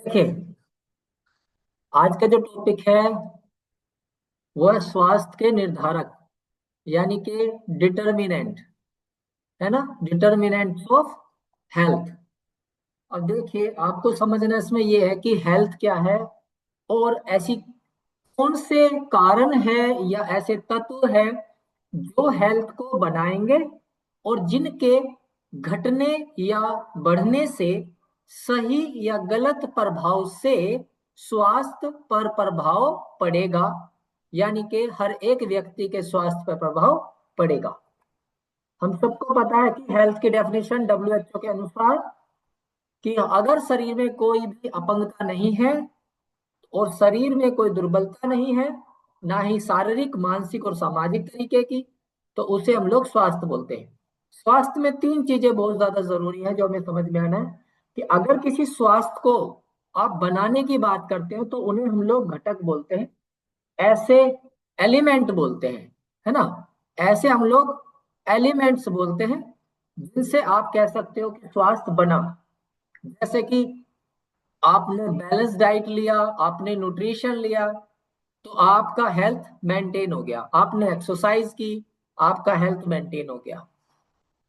देखिए, आज का जो टॉपिक है वो है स्वास्थ्य के निर्धारक, यानी कि डिटर्मिनेंट, है ना। Determinant of health. अब देखिए, आपको समझना इसमें ये है कि हेल्थ क्या है और ऐसी कौन से कारण है या ऐसे तत्व है जो हेल्थ को बनाएंगे और जिनके घटने या बढ़ने से सही या गलत प्रभाव से स्वास्थ्य पर प्रभाव पड़ेगा, यानी कि हर एक व्यक्ति के स्वास्थ्य पर प्रभाव पड़ेगा। हम सबको पता है कि हेल्थ की डेफिनेशन WHO के अनुसार कि अगर शरीर में कोई भी अपंगता नहीं है और शरीर में कोई दुर्बलता नहीं है, ना ही शारीरिक, मानसिक और सामाजिक तरीके की, तो उसे हम लोग स्वास्थ्य बोलते हैं। स्वास्थ्य में तीन चीजें बहुत ज्यादा जरूरी हैं जो हमें समझ में आना है कि अगर किसी स्वास्थ्य को आप बनाने की बात करते हो तो उन्हें हम लोग घटक बोलते हैं, ऐसे एलिमेंट बोलते हैं, है ना। ऐसे हम लोग एलिमेंट्स बोलते हैं जिनसे आप कह सकते हो कि स्वास्थ्य बना। जैसे कि आपने बैलेंस डाइट लिया, आपने न्यूट्रिशन लिया, तो आपका हेल्थ मेंटेन हो गया। आपने एक्सरसाइज की, आपका हेल्थ मेंटेन हो गया।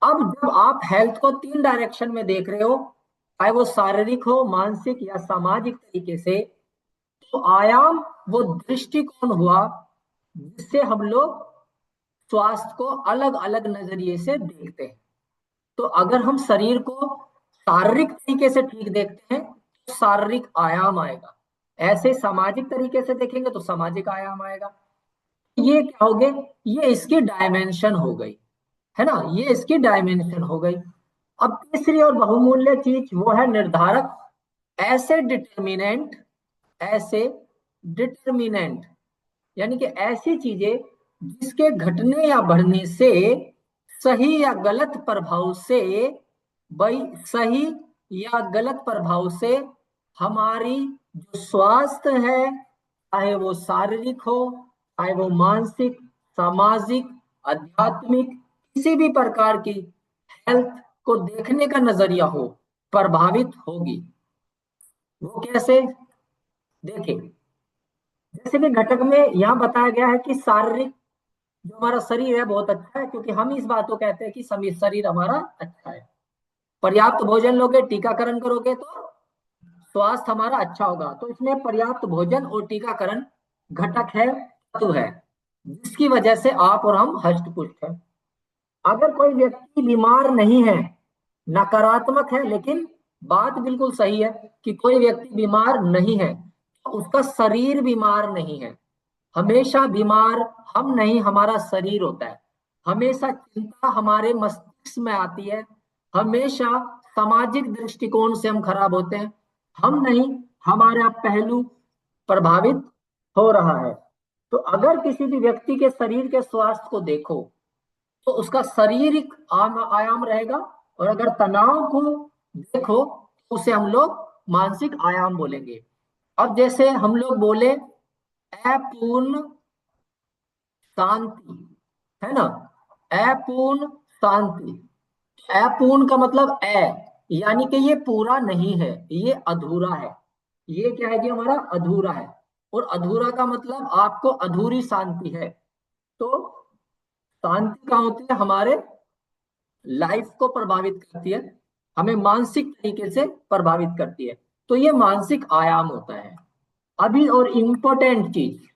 अब जब आप हेल्थ को तीन डायरेक्शन में देख रहे हो, चाहे वो शारीरिक हो, मानसिक या सामाजिक तरीके से, तो आयाम वो दृष्टिकोण हुआ जिससे हम लोग स्वास्थ्य को अलग अलग नजरिए से देखते हैं। तो अगर हम शरीर को शारीरिक तरीके से ठीक देखते हैं तो शारीरिक आयाम आएगा, ऐसे सामाजिक तरीके से देखेंगे तो सामाजिक आयाम आएगा। ये क्या हो गए, ये इसकी डायमेंशन हो गई, है ना, ये इसकी डायमेंशन हो गई। अब तीसरी और बहुमूल्य चीज वो है निर्धारक। ऐसे डिटर्मिनेंट, ऐसे डिटर्मिनेंट यानी कि ऐसी चीजें जिसके घटने या बढ़ने से सही या गलत प्रभाव से, भाई सही या गलत प्रभाव से हमारी जो स्वास्थ्य है, चाहे वो शारीरिक हो, चाहे वो मानसिक, सामाजिक, आध्यात्मिक, किसी भी प्रकार की हेल्थ को देखने का नजरिया हो, प्रभावित होगी। वो कैसे, देखें, जैसे कि घटक में यहाँ बताया गया है कि शारीरिक जो हमारा शरीर है बहुत अच्छा है, क्योंकि हम इस बात को कहते हैं कि शरीर हमारा अच्छा है। पर्याप्त भोजन लोगे, टीकाकरण करोगे तो स्वास्थ्य हमारा अच्छा होगा। तो इसमें पर्याप्त भोजन और टीकाकरण घटक है, तत्व है, जिसकी वजह से आप और हम हष्ट पुष्ट हैं। अगर कोई व्यक्ति बीमार नहीं है, नकारात्मक है, लेकिन बात बिल्कुल सही है कि कोई व्यक्ति बीमार नहीं है तो उसका शरीर बीमार नहीं है। हमेशा बीमार हम नहीं, हमारा शरीर होता है। हमेशा चिंता हमारे मस्तिष्क में आती है। हमेशा सामाजिक दृष्टिकोण से हम खराब होते हैं, हम नहीं, हमारा पहलू प्रभावित हो रहा है। तो अगर किसी भी व्यक्ति के शरीर के स्वास्थ्य को देखो तो उसका शारीरिक आयाम रहेगा, और अगर तनाव को देखो तो उसे हम लोग मानसिक आयाम बोलेंगे। अब जैसे हम लोग बोले अपूर्ण शांति, है ना, अपूर्ण शांति। अपूर्ण का मतलब यानी कि ये पूरा नहीं है, ये अधूरा है। ये क्या है कि हमारा अधूरा है, और अधूरा का मतलब आपको अधूरी शांति है। तो शांति कहाँ होती है, हमारे लाइफ को प्रभावित करती है, हमें मानसिक तरीके से प्रभावित करती है। तो ये मानसिक आयाम होता है। अभी और इम्पोर्टेंट चीज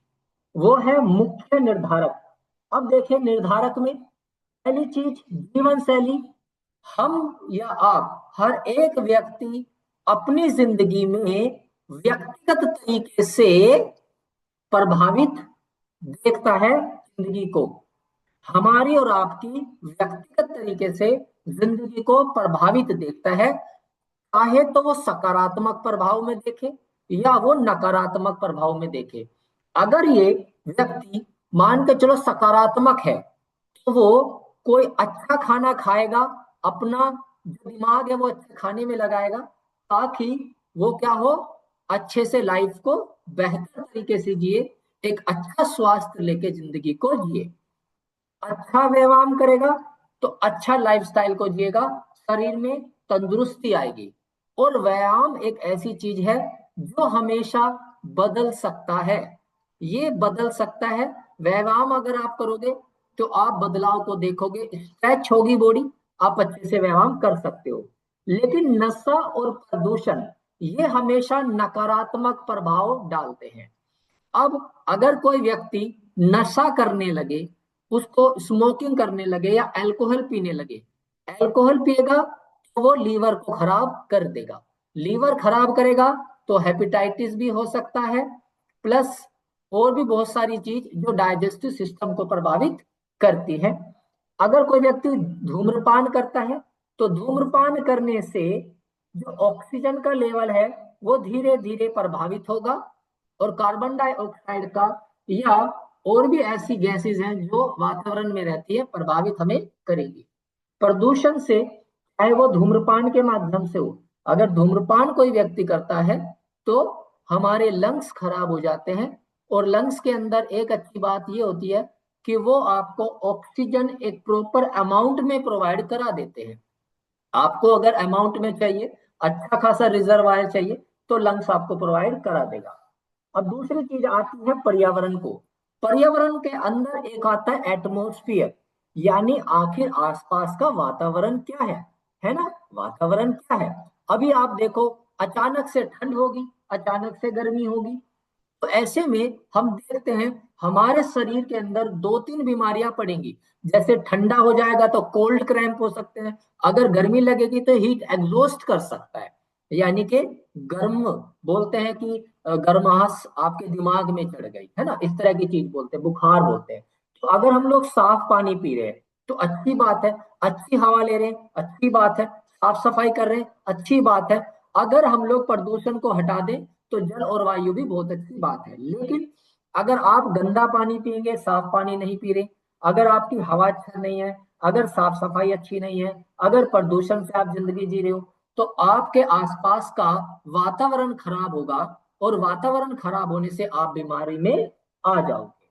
वो है मुख्य निर्धारक। अब देखिए, निर्धारक में पहली चीज जीवन शैली। हम या आप, हर एक व्यक्ति अपनी जिंदगी में व्यक्तिगत तरीके से प्रभावित देखता है जिंदगी को। हमारी और आपकी व्यक्तिगत तरीके से जिंदगी को प्रभावित देखता है, चाहे तो वो सकारात्मक प्रभाव में देखे या वो नकारात्मक प्रभाव में देखे। अगर ये व्यक्ति मान के चलो सकारात्मक है तो वो कोई अच्छा खाना खाएगा, अपना जो दिमाग है वो अच्छे खाने में लगाएगा, ताकि वो क्या हो, अच्छे से लाइफ को बेहतर तरीके से जिए, एक अच्छा स्वास्थ्य लेके जिंदगी को जिए। अच्छा व्यायाम करेगा तो अच्छा लाइफस्टाइल को जिएगा, शरीर में तंदुरुस्ती आएगी। और व्यायाम एक ऐसी चीज है जो हमेशा बदल सकता है। ये बदल सकता है। व्यायाम अगर आप करोगे तो आप बदलाव को देखोगे, स्ट्रेच होगी बॉडी, आप अच्छे से व्यायाम कर सकते हो। लेकिन नशा और प्रदूषण ये हमेशा नकारात्मक प्रभाव डालते हैं। अब अगर कोई व्यक्ति नशा करने लगे, उसको स्मोकिंग करने लगे या अल्कोहल पीने लगे, अल्कोहल पिएगा तो वो लीवर को खराब कर देगा। लीवर खराब करेगा तो हेपेटाइटिस भी हो सकता है, प्लस और भी बहुत सारी चीज जो डाइजेस्टिव सिस्टम को प्रभावित करती है। अगर कोई व्यक्ति धूम्रपान करता है तो धूम्रपान करने से जो ऑक्सीजन का लेवल है वो धीरे धीरे प्रभावित होगा, और कार्बन डाइऑक्साइड का या और भी ऐसी गैसेज हैं जो वातावरण में रहती है प्रभावित हमें करेगी। प्रदूषण से, चाहे वो धूम्रपान के माध्यम से हो, अगर धूम्रपान कोई व्यक्ति करता है तो हमारे लंग्स खराब हो जाते हैं। और लंग्स के अंदर एक अच्छी बात ये होती है कि वो आपको ऑक्सीजन एक प्रॉपर अमाउंट में प्रोवाइड करा देते हैं। आपको अगर अमाउंट में चाहिए, अच्छा खासा रिजर्वायर चाहिए, तो लंग्स आपको प्रोवाइड करा देगा। अब दूसरी चीज आती है पर्यावरण को। पर्यावरण के अंदर एक आता है एटमोस्फियर, यानी आखिर आसपास का वातावरण क्या है ना? वातावरण क्या है? अभी आप देखो, अचानक से ठंड होगी, अचानक से गर्मी होगी, तो ऐसे में हम देखते हैं हमारे शरीर के अंदर दो तीन बीमारियां पड़ेंगी। जैसे ठंडा हो जाएगा तो कोल्ड क्रैम्प हो सकते हैं, अगर गर्मी लगेगी तो हीट एग्जॉस्ट कर सकता है, यानी कि गर्म, बोलते हैं कि गर्माहट आपके दिमाग में चढ़ गई है ना, इस तरह की चीज बोलते हैं, बुखार बोलते हैं। तो अगर हम लोग साफ पानी पी रहे हैं तो अच्छी बात है, अच्छी हवा ले रहे हैं अच्छी बात है, साफ सफाई कर रहे हैं अच्छी बात है। अगर हम लोग प्रदूषण को हटा दें तो जल और वायु भी बहुत अच्छी बात है। लेकिन अगर आप गंदा पानी पिएंगे, साफ पानी नहीं पी रहे, अगर आपकी हवा अच्छा नहीं है, अगर साफ सफाई अच्छी नहीं है, अगर प्रदूषण से आप जिंदगी जी रहे हो, तो आपके आसपास का वातावरण खराब होगा, और वातावरण खराब होने से आप बीमारी में आ जाओगे।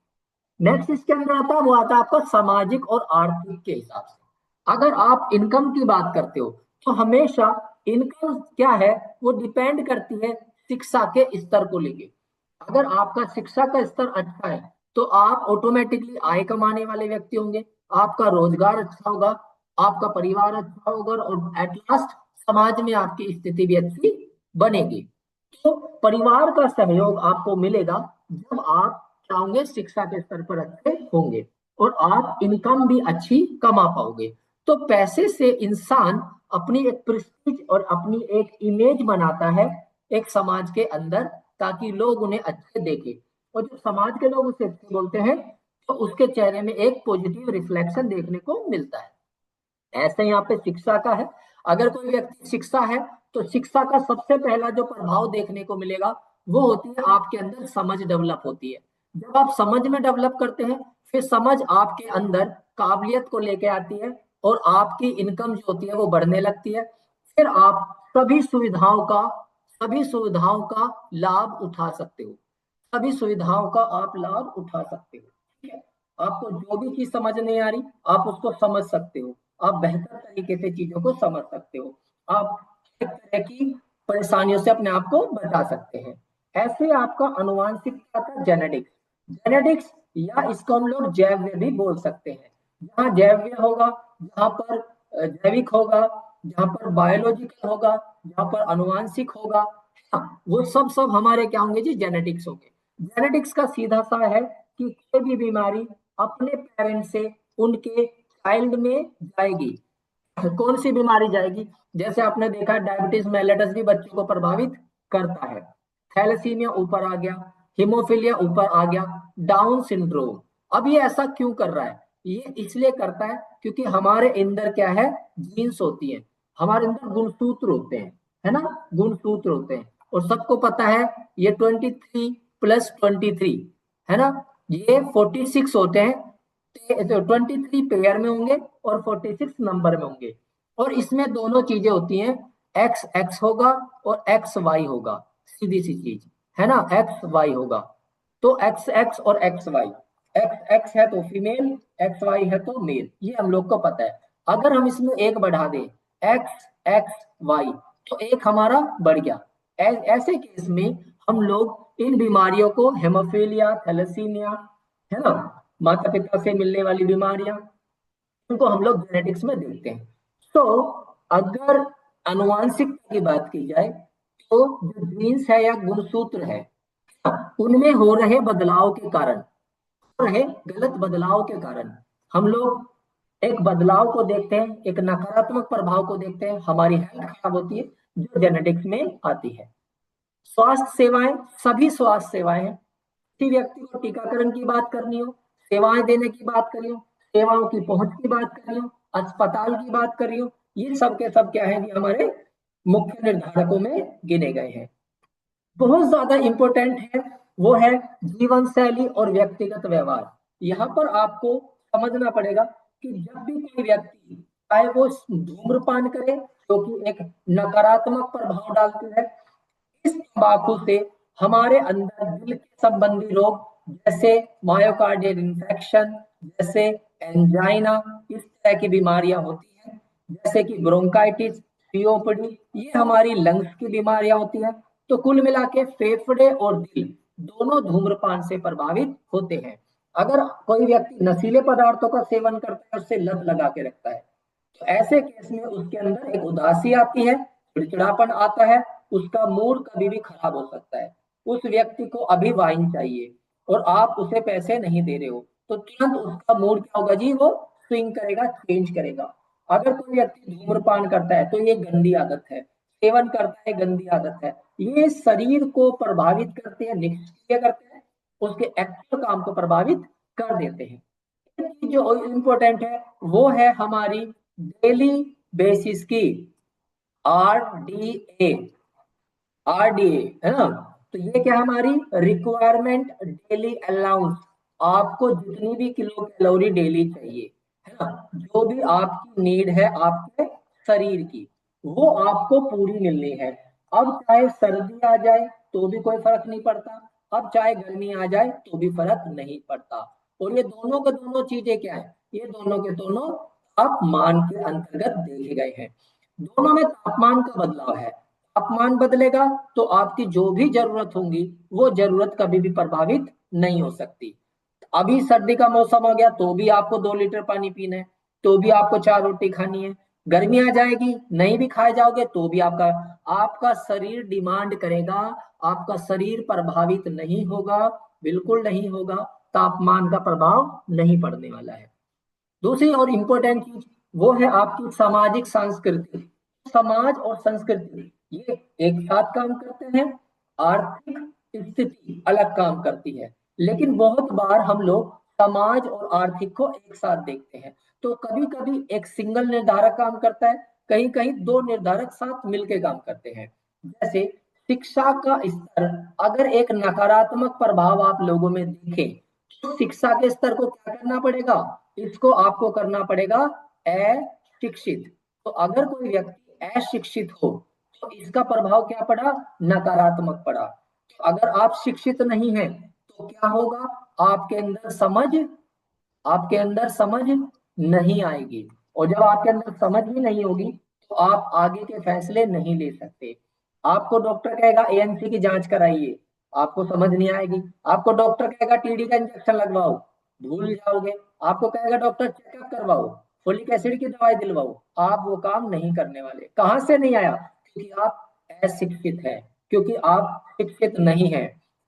नेक्स्ट इसके अंदर आता है, वो आता है आपका सामाजिक और आर्थिक के हिसाब से। अगर आप इनकम की बात करते हो तो हमेशा इनकम क्या है, वो डिपेंड करती है शिक्षा के स्तर को लेके। अगर आपका शिक्षा का स्तर अच्छा है तो आप ऑटोमेटिकली आय कमाने वाले व्यक्ति होंगे, आपका रोजगार अच्छा होगा, आपका परिवार अच्छा होगा, और एट लास्ट समाज में आपकी स्थिति भी अच्छी बनेगी। तो परिवार का सहयोग आपको मिलेगा जब आप चाहोगे शिक्षा के स्तर पर अच्छे होंगे, और आप इनकम भी अच्छी कमा पाओगे। तो पैसे से इंसान अपनी एक प्रेस्टीज और अपनी एक इमेज बनाता है एक समाज के अंदर, ताकि लोग उन्हें अच्छे देखें, और जब समाज के लोग उसे अच्छे बोलते हैं तो उसके चेहरे में एक पॉजिटिव रिफ्लेक्शन देखने को मिलता है। ऐसे यहाँ पे शिक्षा का है। अगर कोई व्यक्ति शिक्षा है तो शिक्षा का सबसे पहला जो प्रभाव देखने को मिलेगा वो होती है आपके अंदर समझ डेवलप होती है। जब आप समझ में डेवलप करते हैं, फिर समझ आपके अंदर काबिलियत को लेके आती है, और आपकी इनकम जो होती है वो बढ़ने लगती है। फिर आप सभी सुविधाओं का लाभ उठा सकते हो, सभी सुविधाओं का आप लाभ उठा सकते हो। ठीक है? आपको जो भी चीज समझ नहीं आ रही आप उसको समझ सकते हो, आप बेहतर तरीके से चीजों को समझ सकते हो, आप एक तरह की परेशानियों से अपने आप को बचा सकते हैं। ऐसे आपका अनुवांशिकता का जेनेटिक्स, जेनेटिक्स या इसको हम लोग जैव्य भी बोल सकते हैं। जहाँ जैव्य होगा, जहाँ पर जैविक होगा, जहाँ पर बायोलॉजिकल होगा, जहाँ पर अनुवांशिक होगा, हाँ, वो सब सब हमारे क्या होंगे जी, जेनेटिक्स होंगे। जेनेटिक्स का सीधा सा है कि कोई भी बीमारी अपने पेरेंट से उनके चाइल्ड में जाएगी। कौन सी बीमारी जाएगी? जैसे आपने देखा डायबिटीज मेलेटस भी बच्चों को प्रभावित करता है, थैलेसीमिया ऊपर आ गया, हिमोफीलिया ऊपर आ गया, डाउन सिंड्रोम। अब ये ऐसा क्यों कर रहा है? ये इसलिए करता है क्योंकि हमारे अंदर क्या है, जीन्स होती है, हमारे अंदर गुणसूत्र होते हैं, है ना, गुणसूत्र होते हैं। और सबको पता है ये 23 + 23 है ना, ये 46 होते हैं। 23 पेयर में होंगे और 46 नंबर में होंगे। और इसमें दोनों चीजें होती हैं, एक्स एक्स होगा और एक्स वाई होगा, सीधी सी चीज है ना, एक्स वाई होगा। तो एक्स एक्स और एक्स वाई, एक्स एक्स है तो फीमेल, एक्स वाई है तो मेल, ये हम लोग को पता है। अगर हम इसमें एक बढ़ा दें, एक्स एक्स वाई, तो एक हमारा बढ़ गया, ऐसे केस में हम लोग इन बीमारियों को हेमोफीलिया, थैलेसीमिया, है ना, माता पिता से मिलने वाली बीमारियां, उनको हम लोग जेनेटिक्स में देखते हैं। तो अगर आनुवांशिकता की बात की जाए तो जो जीन्स है या गुणसूत्र है, उनमें हो रहे बदलाव के कारण, हो रहे गलत बदलाव के कारण हम लोग एक बदलाव को देखते हैं, एक नकारात्मक प्रभाव को देखते हैं, हमारी हेल्थ खराब होती है, जो जेनेटिक्स में आती है। स्वास्थ्य सेवाएं, सभी स्वास्थ्य सेवाएं हैं। किसी व्यक्ति को टीकाकरण की बात करनी हो, सेवाएं देने की बात करी हो, सेवाओं की पहुंच की बात करी हो, अस्पताल की बात करी हो, ये सब के सब क्या है, ये हमारे मुख्य निर्धारकों में गिने गए हैं। बहुत ज्यादा इंपॉर्टेंट है वो है जीवन शैली और व्यक्तिगत व्यवहार। यहाँ पर आपको समझना पड़ेगा कि जब भी कोई व्यक्ति, चाहे वो धूम्रपान करे, जो कि एक नकारात्मक प्रभाव डालती है, इस तंबाकू से हमारे अंदर दिल के संबंधी रोग जैसे मायोकार्डियल इंफेक्शन, जैसे एंजाइना, इस तरह की बीमारियां होती हैं, जैसे कि ब्रोंकाइटिस, सीओपीडी, ये हमारी लंग्स की बीमारियां होती हैं। तो कुल मिला के फेफड़े और दिल दोनों धूम्रपान से प्रभावित होते हैं। अगर कोई व्यक्ति नशीले पदार्थों का सेवन करता है, उससे लत लगा के रखता है, तो ऐसे केस में उसके अंदर एक उदासी आती है, चिड़चिड़ापन आता है, उसका मूड कभी भी खराब हो सकता है। उस व्यक्ति को अभी वाइन चाहिए और आप उसे पैसे नहीं दे रहे हो, तो तुरंत उसका मूड क्या होगा जी, वो स्विंग करेगा, चेंज करेगा। अगर कोई व्यक्ति धूम्रपान करता है तो ये गंदी आदत है, सेवन करता है गंदी आदत है, ये शरीर को प्रभावित करते हैं, निष्क्रिय करते हैं, उसके एक्चुअल काम को प्रभावित कर देते हैं। जो इम्पोर्टेंट है वो है हमारी डेली बेसिस की RDA, RDA, है ना। तो ये क्या, हमारी रिक्वायरमेंट डेली अलाउंस, आपको जितनी भी किलो कैलोरी डेली चाहिए, है ना, जो भी आपकी नीड है आपके शरीर की, वो आपको पूरी मिलनी है। अब चाहे सर्दी आ जाए तो भी कोई फर्क नहीं पड़ता, अब चाहे गर्मी आ जाए तो भी फर्क नहीं पड़ता। और ये दोनों के दोनों चीजें क्या है, ये दोनों के दोनों तापमान के अंतर्गत देखे गए हैं। दोनों में तापमान का बदलाव है, तापमान बदलेगा तो आपकी जो भी जरूरत होगी वो जरूरत कभी भी प्रभावित नहीं हो सकती। अभी सर्दी का मौसम हो गया तो भी आपको 2 लीटर पानी पीना है, तो भी आपको 4 रोटी खानी है। गर्मी आ जाएगी, नहीं भी खाए जाओगे तो भी आपका आपका शरीर डिमांड करेगा, आपका शरीर प्रभावित नहीं होगा, बिल्कुल नहीं होगा, तापमान का प्रभाव नहीं पड़ने वाला है। दूसरी और इम्पोर्टेंट चीज वो है आपकी सामाजिक संस्कृति। समाज और संस्कृति ये एक साथ काम करते हैं, आर्थिक स्थिति अलग काम करती है, लेकिन बहुत बार हम लोग समाज और आर्थिक को एक साथ देखते हैं। तो कभी कभी एक सिंगल निर्धारक काम करता है, कहीं कहीं दो निर्धारक साथ मिलकर काम करते हैं। जैसे शिक्षा का स्तर, अगर एक नकारात्मक प्रभाव आप लोगों में देखें तो शिक्षा के स्तर को क्या करना पड़ेगा, इसको आपको करना पड़ेगा अशिक्षित। तो अगर कोई व्यक्ति अशिक्षित हो तो इसका प्रभाव क्या पड़ा, नकारात्मक पड़ा। तो अगर आप शिक्षित नहीं हैं तो क्या होगा, आपके अंदर समझ, आपके अंदर समझ नहीं आएगी, और जब आपके अंदर समझ ही नहीं होगी तो आप आगे के फैसले नहीं ले सकते। आपको डॉक्टर कहेगा ANC की जांच कराइए, आपको समझ नहीं आएगी। आपको डॉक्टर कहेगा TD का इंजेक्शन लगवाओ, भूल जाओगे। आपको कहेगा डॉक्टर चेकअप करवाओ, फोलिक एसिड की दवाई दिलवाओ, आप वो काम नहीं करने वाले। कहां से नहीं आया, क्योंकि आप अशिक्षित है, क्योंकि आप शिक्षित नहीं है।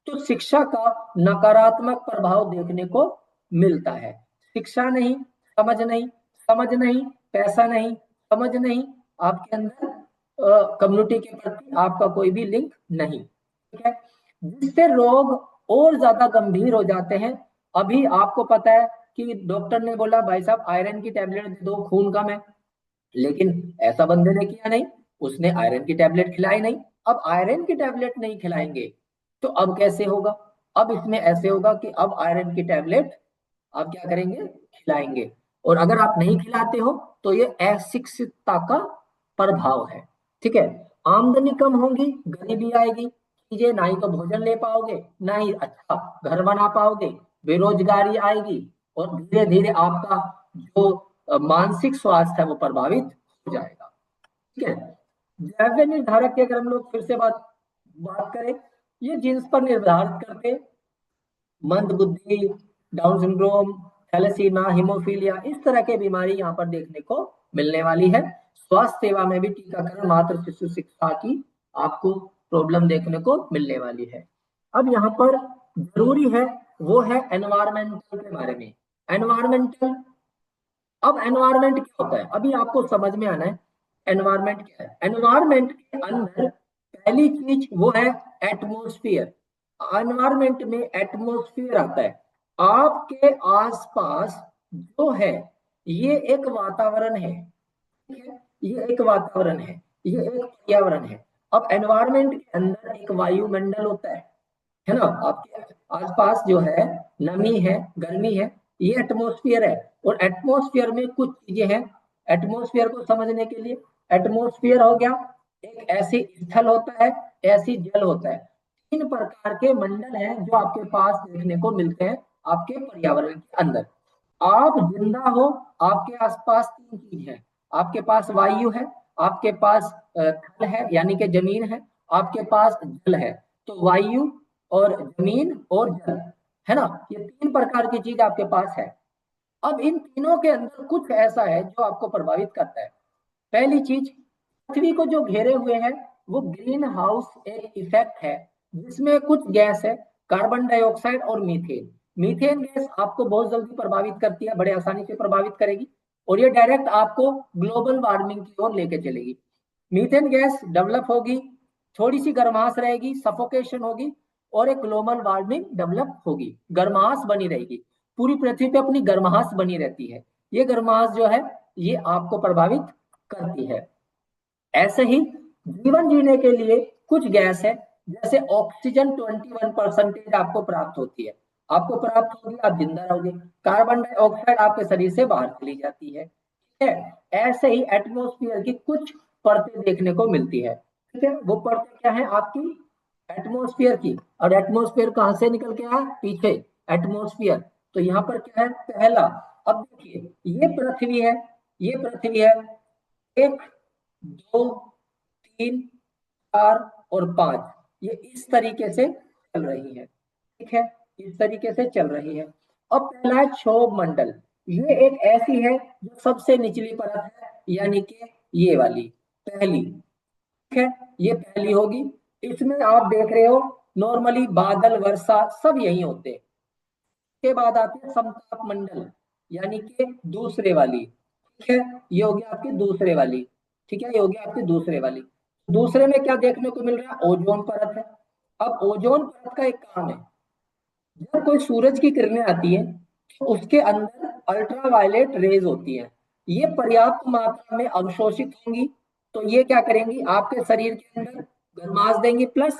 तो शिक्षा का नकारात्मक प्रभाव देखने को मिलता है। शिक्षा नहीं, समझ नहीं, समझ नहीं, पैसा नहीं, समझ नहीं, आपके अंदर कम्युनिटी के प्रति आपका कोई भी लिंक नहीं, ठीक है, जिससे रोग और ज्यादा गंभीर हो जाते हैं। अभी आपको पता है कि डॉक्टर ने बोला भाई साहब आयरन की टेबलेट दे दो, खून कम है, लेकिन ऐसा बंदे ने किया नहीं, उसने आयरन की टेबलेट खिलाई नहीं। अब आयरन की टेबलेट नहीं खिलाएंगे तो अब कैसे होगा, अब इसमें ऐसे होगा कि अब आयरन की टेबलेट आप क्या करेंगे, खिलाएंगे। और अगर आप नहीं खिलाते हो तो ये अशिक्षितता का प्रभाव है, ठीक है। आमदनी कम होगी, गरीबी आएगी, चीजें ना ही तो भोजन ले पाओगे, ना ही अच्छा घर बना पाओगे, बेरोजगारी आएगी, और धीरे धीरे आपका जो मानसिक स्वास्थ्य है वो प्रभावित हो जाएगा, ठीक है। द्रव्य निर्धारक की अगर हम लोग फिर से बात बात करें, ये जीन्स पर निर्धारित करते हैं। मंद बुद्धि, डाउन सिंड्रोम, थैलेसीमिया, हीमोफीलिया, इस तरह के बीमारी यहाँ पर देखने को मिलने वाली है। स्वास्थ्य सेवा में भी टीकाकरण, मातृ शिशु शिक्षा की आपको प्रॉब्लम देखने को मिलने वाली है। अब यहाँ पर जरूरी है वो है एनवायरमेंटल के बारे में। एनवायरमेंटल, अब एनवायरमेंट क्या होता है अभी आपको समझ में आना है। एनवायरमेंट क्या है? एनवायरमेंट के अंदर पहली चीज वो है एटमोस्फियर। एनवायरमेंट में एटमोस्फियर आता है। आपके आसपास जो है ये एक वातावरण है, ठीक है? ये एक वातावरण है, ये एक पर्यावरण है। अब एनवायरमेंट के अंदर एक वायुमंडल होता है ना? आपके आसपास जो है नमी है, गर्मी है, ये एटमोस्फियर है। और एटमोस्फियर में कुछ चीजें हैं। एटमोस्फियर को समझने के लिए, एटमोस्फियर हो गया एक ऐसी स्थल होता है, ऐसी जल होता है। तीन प्रकार के मंडल हैं जो आपके पास देखने को मिलते हैं आपके पर्यावरण के अंदर। आप जिंदा हो, आपके आसपास तीन चीज है। आपके पास वायु है, आपके पास थल है यानी कि जमीन है, आपके पास जल है। तो वायु और जमीन और जल, है ना? ये तीन प्रकार की चीज आपके पास है। अब इन तीनों के अंदर कुछ ऐसा है जो आपको प्रभावित करता है। पहली चीज, पृथ्वी को जो घेरे हुए है वो ग्रीन हाउस एक इफेक्ट है, जिसमें कुछ गैस है, कार्बन डाइऑक्साइड और मीथेन। मीथेन गैस आपको बहुत जल्दी प्रभावित करती है, बड़े आसानी से प्रभावित करेगी, और ये डायरेक्ट आपको ग्लोबल वार्मिंग की ओर लेके चलेगी। मीथेन गैस डेवलप होगी, थोड़ी सी गर्माहट रहेगी, सफोकेशन होगी, और एक ग्लोबल वार्मिंग डेवलप होगी। गर्माहट बनी रहेगी, पूरी पृथ्वी पे अपनी गर्माहट बनी रहती है। ये गर्माहट जो है ये आपको प्रभावित करती है। ऐसे ही जीवन जीने के लिए कुछ गैस है, जैसे ऑक्सीजन 21% आपको प्राप्त होती है, आपको प्राप्त होगी, आप जिंदा रहोगे। कार्बन डाइऑक्साइड आपके शरीर से बाहर चली जाती है, ठीक है? ऐसे ही एटमोस्फियर की कुछ परतें देखने को मिलती है, ठीक है? वो परतें क्या है आपकी एटमोस्फियर की। और एटमोस्फियर कहां से निकल के आया? पीछे एटमोस्फियर। तो यहाँ पर क्या है? पहला, अब देखिए ये पृथ्वी है, ये पृथ्वी है, एक, दो, तीन, चार और पांच, ये इस तरीके से चल रही है, ठीक है? इस तरीके से चल रही है। अब पहला है क्षोभ मंडल। ये एक ऐसी है जो सबसे निचली परत है, यानी कि ये वाली पहली, ठीक है? ये पहली होगी। इसमें आप देख रहे हो नॉर्मली बादल वर्षा सब यही होते हैं। के बाद आती है समताप मंडल, यानी कि दूसरे वाली, ठीक है? ये होगी आपकी दूसरे वाली, ठीक है? ये होगी आपकी दूसरे वाली। दूसरे में क्या देखने को मिल रहा है? ओजोन परत है। अब ओजोन परत का एक काम है, जब कोई सूरज की किरणें आती है तो उसके अंदर अल्ट्रावायलेट रेज होती है, ये पर्याप्त मात्रा में अवशोषित होंगी, तो ये क्या करेंगी? आपके शरीर के अंदर गर्माश देंगी, प्लस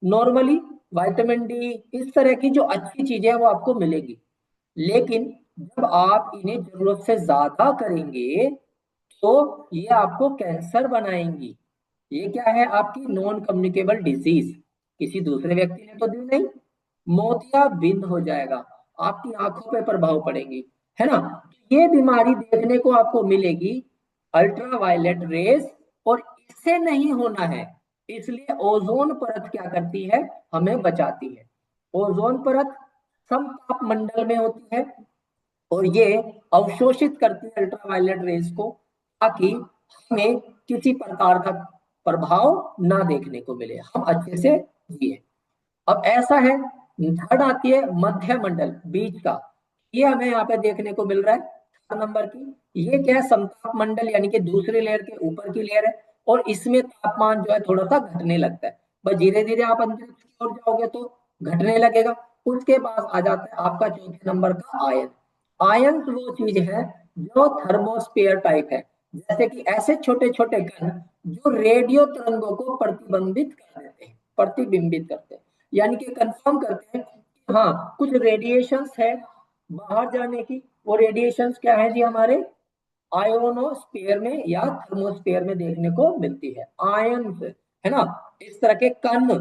नॉर्मली विटामिन डी, इस तरह की जो अच्छी चीजें हैं वो आपको मिलेगी। लेकिन जब आप इन्हें जरूरत से ज्यादा करेंगे तो ये आपको कैंसर बनाएंगी। ये क्या है? आपकी नॉन कम्युनिकेबल डिजीज, किसी दूसरे व्यक्ति ने तो दी नहीं, मोतियाबिंद हो जाएगा, आपकी आंखों पे प्रभाव पड़ेंगी, है ना? ये बीमारी देखने को आपको मिलेगी अल्ट्रावायलेट रेस, और इससे नहीं होना है, इसलिए ओजोन परत क्या करती है? हमें बचाती है। ओजोन परत समताप मंडल में होती है, और ये अवशोषित करती है अल्ट्रावायलेट रेस को, ताकि हमें किसी प्रकार का प्रभाव ना देखने को मिले, हम अच्छे से जिए। अब ऐसा है, थर्ड आती है मध्य मंडल, बीच का। ये हमें यहाँ पे देखने को मिल रहा है थर्ड नंबर की। ये क्या है? समताप मंडल, यानी कि दूसरी लेयर के ऊपर की लेयर है, और इसमें तापमान जो है थोड़ा सा घटने लगता है। बस धीरे धीरे आप अंतरिक्ष की ओर जाओगे तो घटने लगेगा। उसके बाद आ जाता है आपका चौथे नंबर का आयन। आयन वो चीज है जो थर्मोस्फेयर टाइप है, जैसे कि ऐसे छोटे छोटे कण जो रेडियो तरंगों को प्रतिबिंबित कर देते हैं, प्रतिबिंबित करते हैं, यानी कि कंफर्म करते हैं कि हाँ कुछ रेडिएशंस है बाहर जाने की। वो रेडिएशंस क्या है जी? हमारे आयोनोस्फीयर में या थर्मोस्फीयर में देखने को मिलती है, आयन, है ना? इस तरह के कण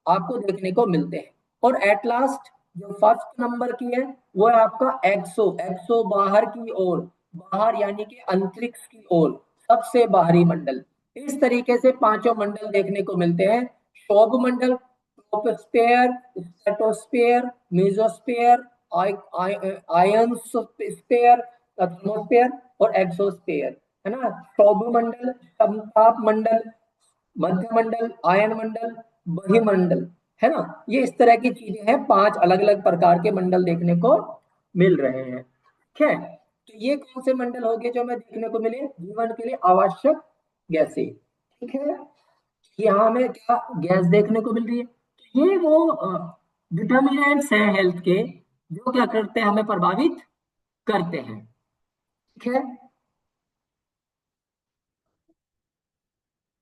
आपको देखने को मिलते हैं। और एट लास्ट जो फर्स्ट नंबर की है वो है आपका एक्सो। एक्सो बाहर की ओर, बाहर यानी कि अंतरिक्ष की ओर, सबसे बाहरी मंडल। इस तरीके से पांचों मंडल देखने को मिलते हैं सौरमंडल, troposphere, stratosphere, mesosphere, ionosphere, atmosphere और एक्सोस्फेयर, है ना। सौरमंडल, समताप मंडल, मध्य मंडल, आयन मंडल, बहिमंडल, है ना। ये इस तरह की चीजें हैं, 5 अलग अलग प्रकार के मंडल देखने को मिल रहे हैं। ठीक है, तो ये कौन से मंडल हो गए जो हमें देखने को मिले जीवन के लिए आवश्यक गैसें। ठीक है, यहाँ हमें क्या गैस देखने को मिल रही है, तो ये वो डिटर्मिनेंट्स हैं हेल्थ के, जो क्या करते हैं, हमें प्रभावित करते हैं। ठीक है,